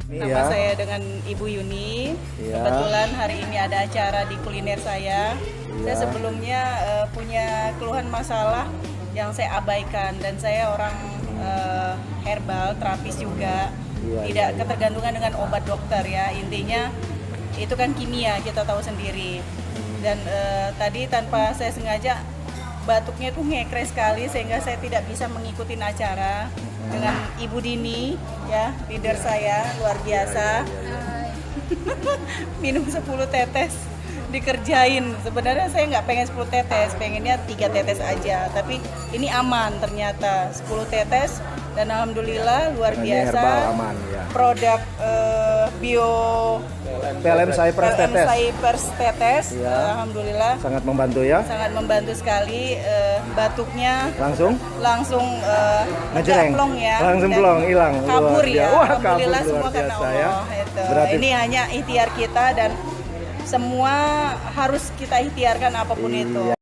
Nama saya dengan Ibu Yuni. Kebetulan hari ini ada acara di kuliner saya. Saya sebelumnya punya keluhan masalah yang saya abaikan, dan saya orang herbal, terapis juga. Tidak ketergantungan dengan obat dokter ya. Intinya itu kan kimia, kita tahu sendiri. Dan tadi tanpa saya sengaja batuknya tuh ngekres sekali sehingga saya tidak bisa mengikuti acara dengan Ibu Dini ya, leader saya luar biasa. Minum 10 tetes dikerjain. Sebenarnya saya nggak pengen 10 tetes, pengennya 3 tetes aja, tapi ini aman ternyata 10 tetes, dan alhamdulillah luar biasa. Aman, ya. Produk bio PLM Cypress tetes. Cypress tetes, Ya. alhamdulillah Sangat membantu ya. sangat membantu sekali. Batuknya Langsung nggak plong ya, langsung dan plong, hilang. kabur Luar ya. biasa. Wah, Alhamdulillah kabur, semua luar karena biasa ya. Allah. Itu. Berarti Ini hanya ikhtiar kita, dan semua harus kita ikhtiarkan apapun itu.